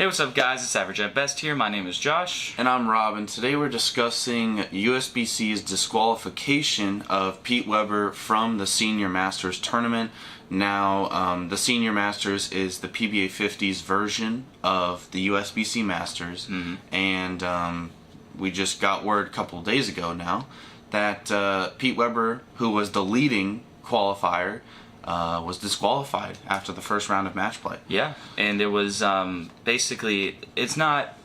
Hey, what's up guys, it's Average at Best here. My name is Josh. And I'm Rob, and today we're discussing USBC's disqualification of Pete Weber from the Senior Masters tournament. Now, the Senior Masters is the PBA 50s version of the USBC Masters, and we just got word a couple of days ago now that Pete Weber, who was the leading qualifier, was disqualified after the first round of match play. Yeah, and it was basically, it's not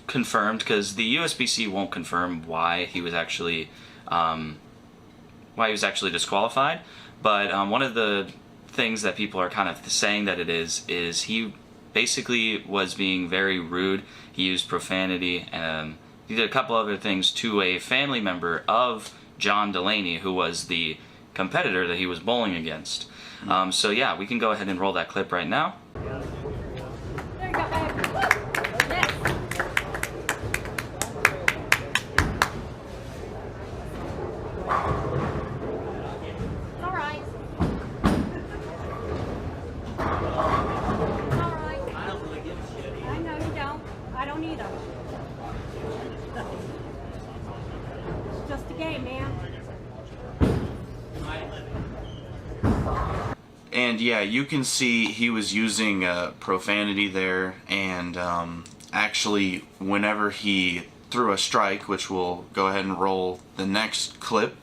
confirmed because the USBC won't confirm why he was actually disqualified. But one of the things that people are kind of saying that it is he basically was being very rude. He used profanity and he did a couple other things to a family member of John Delaney, who was the competitor that he was bowling against. So yeah, we can go ahead and roll that clip right now. There you go, babe. Yes. It's all right. It's all right. I don't really give a shit. I know you don't. I don't either. It's just a game, man. And yeah, you can see he was using profanity there, and actually whenever he threw a strike, which we'll go ahead and roll the next clip.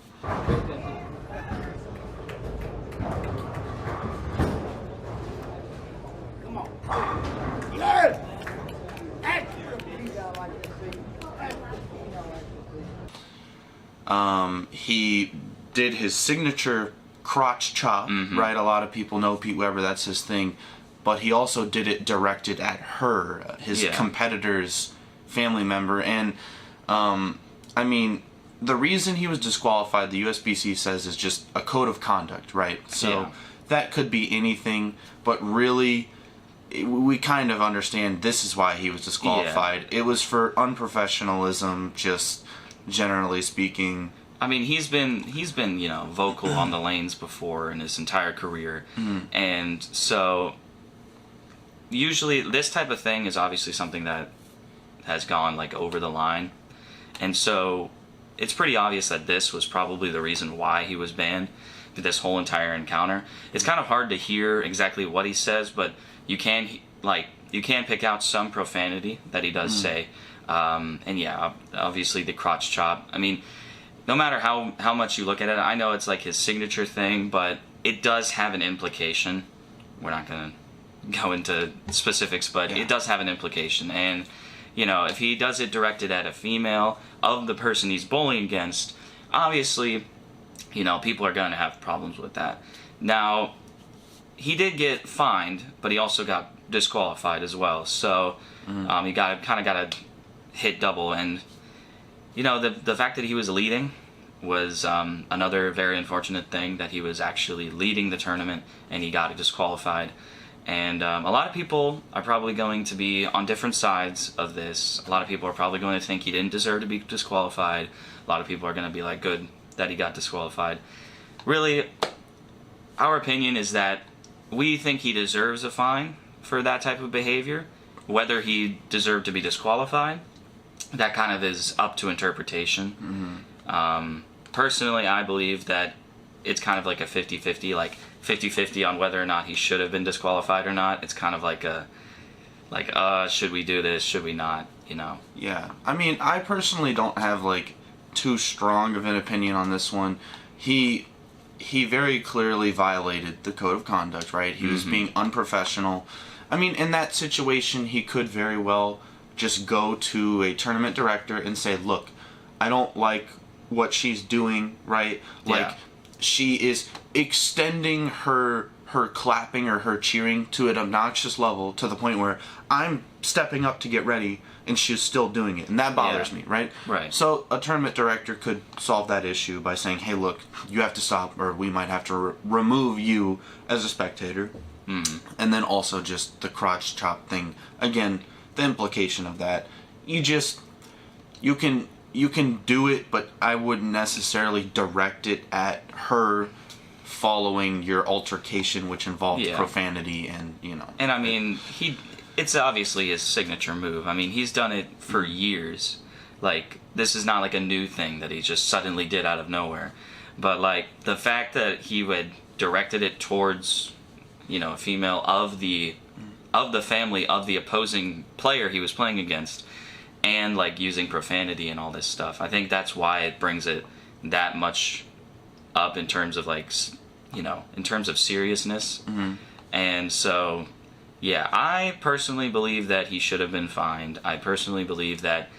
He did his signature crotch chop, right? A lot of people know Pete Weber, that's his thing. But he also did it directed at her, his competitor's family member. And, I mean, the reason he was disqualified, the USBC says, is just a code of conduct, right? So that could be anything, but really, we kind of understand this is why he was disqualified. It was for unprofessionalism, just generally speaking. I mean, he's been you know, vocal on the lanes before in his entire career, and so usually this type of thing is obviously something that has gone like over the line, and so it's pretty obvious that this was probably the reason why he was banned for this whole entire encounter. It's kind of hard to hear exactly what he says, but you can pick out some profanity that he does say, and yeah, obviously the crotch chop. I mean, no matter how much you look at it, I know it's like his signature thing, but it does have an implication. We're not going to go into specifics, but it does have an implication. And, you know, if he does it directed at a female of the person he's bowling against, obviously, you know, people are going to have problems with that. Now, he did get fined, but he also got disqualified as well. So he kind of got a hit double. And you know, the fact that he was leading was another very unfortunate thing, that he was actually leading the tournament and he got disqualified. And a lot of people are probably going to be on different sides of this. A lot of people are probably going to think he didn't deserve to be disqualified. A lot of people are going to be like, good that he got disqualified. Really, our opinion is that we think he deserves a fine for that type of behavior. Whether he deserved to be disqualified, that kind of is up to interpretation. Personally, I believe that it's kind of like a 50-50, like 50-50 on whether or not he should have been disqualified or not. It's kind of like should we do this, should we not, you know? Yeah, I mean, I personally don't have like too strong of an opinion on this one. He very clearly violated the code of conduct, right? He was being unprofessional. I mean, in that situation, he could very well just go to a tournament director and say, look, I don't like what she's doing, right? Like, she is extending her clapping or her cheering to an obnoxious level to the point where I'm stepping up to get ready and she's still doing it, and that bothers me, right? Right. So a tournament director could solve that issue by saying, hey, look, you have to stop, or we might have to remove you as a spectator. And then also just the crotch chop thing. Again, the implication of that, you can do it, but I wouldn't necessarily direct it at her following your altercation, which involved profanity and, you know. And I mean, it's obviously his signature move. I mean, he's done it for years. Like, this is not like a new thing that he just suddenly did out of nowhere. But, like, the fact that he had directed it towards, you know, a female of the family of the opposing player he was playing against, and, like, using profanity and all this stuff, I think that's why it brings it that much up in terms of, like, you know, in terms of seriousness. And so, yeah, I personally believe that he should have been fined. I personally believe that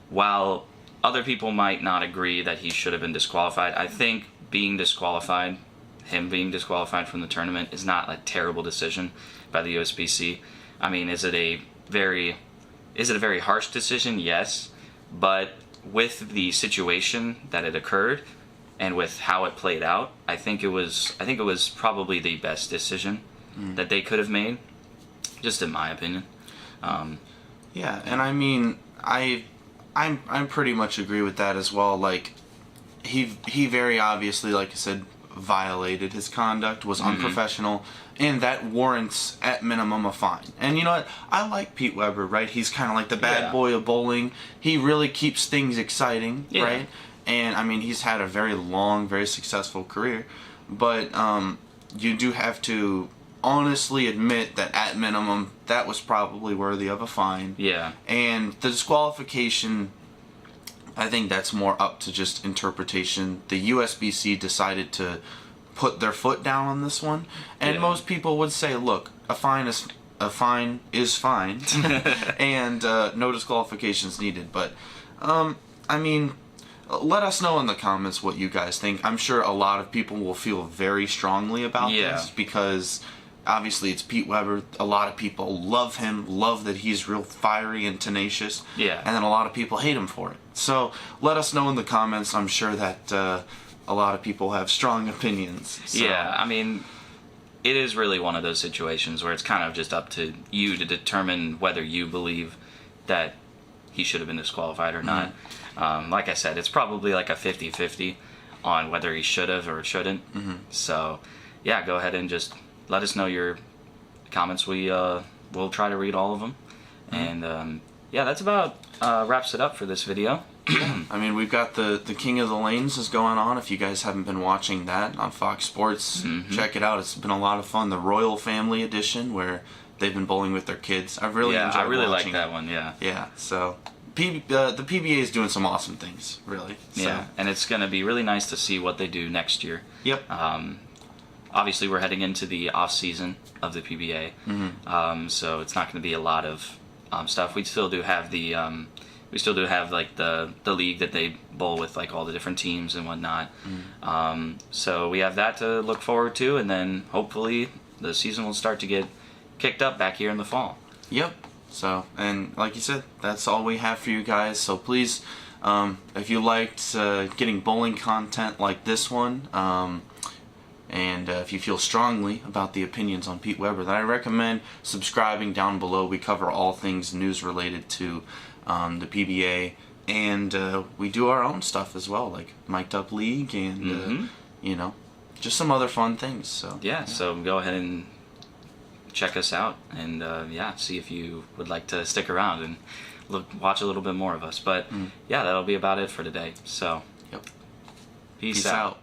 while other people might not agree that he should have been disqualified, I think being disqualified, him being disqualified from the tournament, is not a terrible decision by the USBC. I mean, is it a very harsh decision? Yes, but with the situation that it occurred and with how it played out, I think it was probably the best decision that they could have made, just in my opinion. Yeah, and I mean, I'm pretty much agree with that as well. Like, he very obviously, like I said, violated his conduct, was unprofessional, and that warrants at minimum a fine. And you know what? I like Pete Weber, right? He's kind of like the bad boy of bowling. He really keeps things exciting, right? And I mean, he's had a very long, very successful career, but you do have to honestly admit that at minimum that was probably worthy of a fine. Yeah. And the disqualification, I think that's more up to just interpretation. The USBC decided to put their foot down on this one, and most people would say, look, a fine is fine, and no disqualifications needed. But I mean, let us know in the comments what you guys think. I'm sure a lot of people will feel very strongly about this, because obviously it's Pete Weber. A lot of people love him, love that he's real fiery and tenacious. Yeah. And then a lot of people hate him for it. So let us know in the comments. I'm sure that a lot of people have strong opinions. So. Yeah, I mean, it is really one of those situations where it's kind of just up to you to determine whether you believe that he should have been disqualified or not. Like I said, it's probably like a 50-50 on whether he should have or shouldn't. So, yeah, go ahead and just let us know your comments. We'll try to read all of them. And, yeah, that's about wraps it up for this video. I mean, we've got the King of the Lanes is going on. If you guys haven't been watching that on Fox Sports, check it out. It's been a lot of fun. The Royal Family Edition, where they've been bowling with their kids. I really enjoyed watching. I really like that one, yeah. Yeah, so the PBA is doing some awesome things, really. So. Yeah, and it's going to be really nice to see what they do next year. Yep. Obviously, we're heading into the off-season of the PBA, so it's not going to be a lot of stuff. We still do have like the league that they bowl with, like all the different teams and whatnot. So we have that to look forward to, and then hopefully the season will start to get kicked up back here in the fall. Yep. So, and like you said, that's all we have for you guys. So please, if you liked getting bowling content like this one, and if you feel strongly about the opinions on Pete Weber, then I recommend subscribing down below. We cover all things news related to the PBA, and we do our own stuff as well, like Mic'd Up League and, you know, just some other fun things. So yeah, so go ahead and check us out, and yeah, see if you would like to stick around and watch a little bit more of us. But yeah, that'll be about it for today. So yep. Peace out.